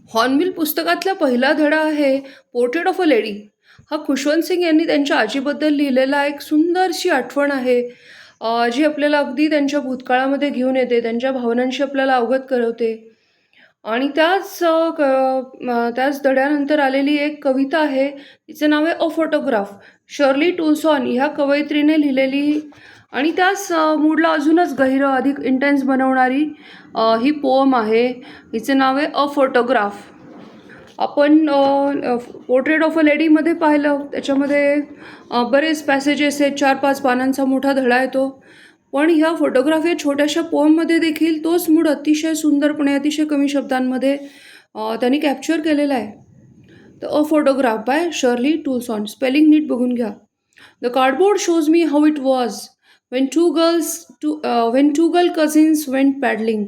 Hornbill पुस्तकातला पहिला धडा आहे पोर्ट्रेट ऑफ अ लेडी. हा खुशवंत सिंग यांनी त्यांच्या आजीबद्दल लिहिलेला एक सुंदरशी आठवण आहे, जी आपल्याला अगदी त्यांच्या भूतकाळामध्ये घेऊन येते, त्यांच्या भावनांशी आपल्याला अवगत करवते. आणि त्याच धड्यानंतर आलेली एक कविता आहे. तिचं नाव आहे अ फोटोग्राफ. शर्ली टुलसॉन ह्या कवयित्रीने लिहिलेली आणि त्याच मूडला अजूनच गहिरं, अधिक इंटेन्स बनवणारी ही पोएम आहे. हिचं नाव आहे अ फोटोग्राफ. आपण पोर्ट्रेट ऑफ अ लेडीमध्ये पाहिलं, त्याच्यामध्ये बरेच पॅसेजेस आहेत, 4-5 पानांचा मोठा धडा येतो. पण ह्या फोटोग्राफी छोट्याशा पोएममध्ये देखील तोच मूड अतिशय सुंदरपणे, अतिशय कमी शब्दांमध्ये त्यांनी कॅप्चर केलेला आहे. तर a photograph by Shirley Toulson. Spelling नीट बघून घ्या. The cardboard shows me how it was when two girl cousins went paddling.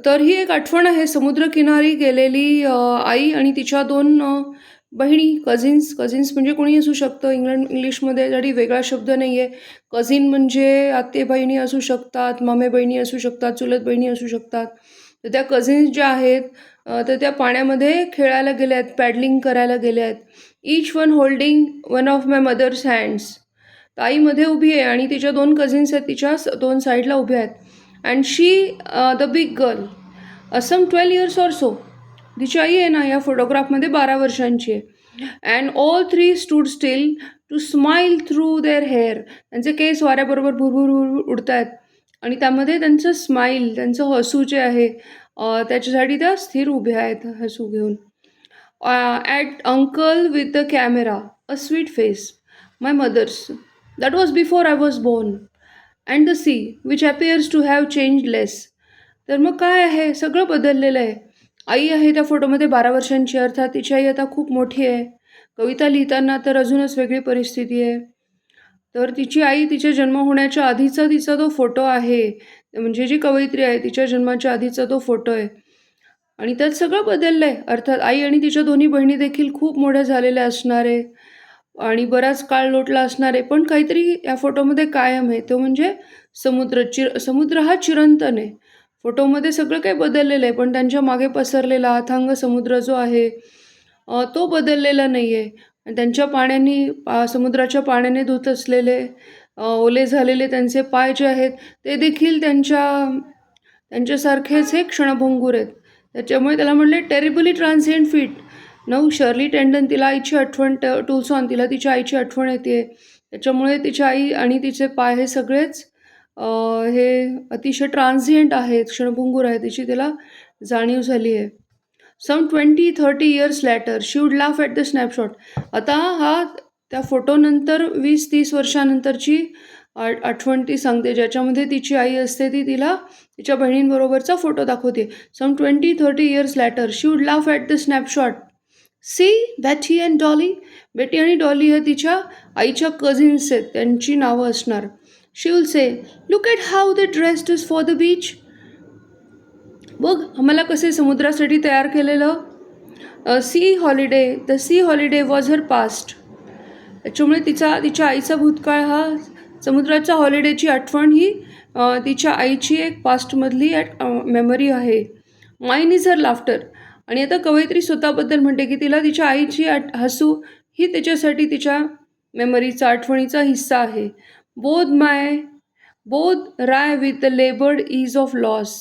तर ही एक आठवण आहे समुद्रकिनारी गेलेली आई आणि तिच्या 2 बहिणी, कझिन्स. कझिन्स म्हणजे कोणीही असू शकतं. इंग्लिशमध्ये जरी वेगळा शब्द नाही आहे. कझिन म्हणजे आते-बहिणी असू शकतात, मामे-बहिणी असू शकतात, चुलत बहिणी असू शकतात. तर त्या कझिन्स ज्या आहेत, तर त्या पाण्यामध्ये खेळायला गेल्या आहेत, पॅडलिंग करायला गेल्या आहेत. Each one holding one of my mother's hands. तर आई मध्ये उभी आहे आणि तिच्या 2 कझिन्स आहेत, तिच्या 2 साईडला उभ्या आहेत. And she the big girl some 12 years or so. तिची आई आहे ना या फोटोग्राफमध्ये 12 वर्षांची आहे. And all three stood still to smile through their hair. त्यांचे केस वाऱ्याबरोबर भुरभुर उडत आहेत आणि त्यामध्ये त्यांचं स्माईल, त्यांचं हसू जे आहे, त्याच्यासाठी त्या स्थिर उभ्या आहेत हसू घेऊन. At uncle with the camera, a sweet face, my mother's. That was before I was born. And the sea which appears to have change less. तर मग काय आहे, सगळं बदललेलं आहे. आई आहे त्या फोटोमध्ये 12 वर्षांची, अर्थात तिची आई आता खूप मोठी आहे. कविता लिहिताना तर अजूनच वेगळी परिस्थिती आहे. तर तिची आई तिच्या जन्म होण्याच्या आधीचा तिचा तो फोटो आहे. म्हणजे जी कवयित्री आहे तिच्या जन्माच्या आधीचा तो फोटो आहे. आणि त्यात सगळं बदललं आहे. अर्थात आई आणि तिच्या दोन्ही बहिणी देखील खूप मोठ्या झालेल्या असणार आहे आणि बराच काळ लोटला असणार आहे. पण काहीतरी या फोटोमध्ये कायम आहे, तो म्हणजे समुद्र हा चिरंतन आहे. फोटोमध्ये सगळं काही बदललेलं आहे, पण त्यांच्या मागे पसरलेला अथांग समुद्र जो आहे, तो बदललेला नाही आहे. आणि त्यांच्या समुद्राच्या पाण्याने धुत असलेले, ओले झालेले त्यांचे पाय जे आहेत, ते देखील त्यांच्यासारखेच हे क्षणभंगूर आहेत. त्याच्यामुळे त्याला म्हटले टेरिबली ट्रान्झिएंट फीट. नऊ शर्ली टेंडन, तिला आईची आठवण, टुलसॉन तिला तिच्या आईची आठवण येते. त्याच्यामुळे तिच्या आई आणि तिचे पाय हे सगळेच हे अतिशय ट्रान्झिएंट आहेत, क्षणभंगूर आहेत, तिची तिला जाणीव झाली आहे. Some 20-30 years later she would laugh at the snapshot. आता त्या फोटोनंतर 20-30 वर्षानंतरची आठवण ती सांगते, ज्याच्यामध्ये तिची आई असते, ती तिला तिच्या बहिणींबरोबरचा फोटो दाखवते. Some 20-30 years later she would laugh at the snapshot. See Betty and Dolly. Betty आणि डॉली हे तिच्या आईच्या कझिन्स आहेत, त्यांची नावं असणार. She will say, look at how they dressed is for the beach. बघ आम्हाला कसे समुद्रासाठी तयार केलेलं. Sea holiday, the sea holiday was her past. त्याच्यामुळे तिच्या आईचा भूतकाळ हा समुद्राच्या हॉलिडेची आठवण ही तिच्या आईची एक पास्टमधली मेमरी आहे. Mine is her laughter. आणि आता कवयित्री स्वतःबद्दल म्हणते की तिला तिच्या आईची हसू ही त्याच्यासाठी तिच्या मेमरीचा, आठवणीचा हिस्सा आहे. Both my both wry with the laboured ease of loss.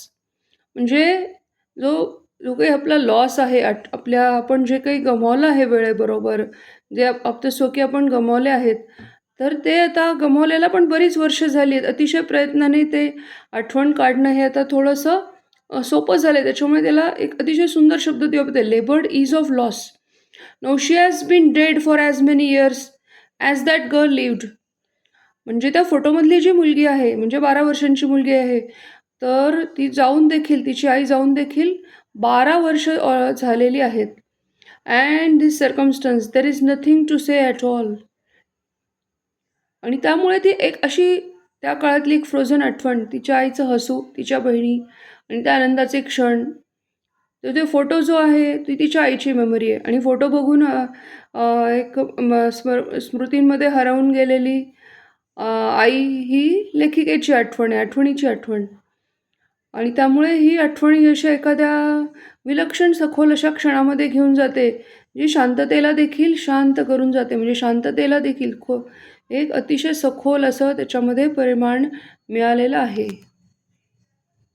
म्हणजे जो जो काही आपला लॉस आहे, आपण जे काही गमावलं आहे वेळेबरोबर, जे आप्तस्वकीय आपण गमावले आहेत, तर ते आता गमावलेला पण बरीच वर्ष झाली आहेत. अतिशय प्रयत्नाने ते आठवण काढणं हे आता थोडंसं सोपं झालं आहे. त्याच्यामुळे त्याला एक अतिशय सुंदर शब्द ते वापरते, laboured ease of loss. Now she has been dead for as many years as that girl lived. म्हणजे त्या फोटोमधली जी मुलगी आहे, म्हणजे 12 वर्षांची मुलगी आहे, तर तिची आई जाऊन देखील 12 वर्ष झालेली आहेत. And this circumstance there is nothing to say at all. आणि त्यामुळे ती एक अशी त्या काळातली एक फ्रोझन आठवण, तिच्या आईचं हसू, तिच्या बहिणी आणि त्या आनंदाचे क्षण. तर ते फोटो जो आहे ती तिच्या आईची मेमरी आहे. आणि फोटो बघून एक स्मृतींमध्ये हरवून गेलेली आई ही लेखिकेची आठवण आहे, आठवणीची आठवण. आणि त्यामुळे ही आठवण ही अशा एखाद्या विलक्षण सखोल अशा क्षणामध्ये घेऊन जाते, जी शांततेला देखील शांत करून जाते. म्हणजे शांततेला देखील एक अतिशय सखोल असं त्याच्यामध्ये परिमाण मिळालेलं आहे.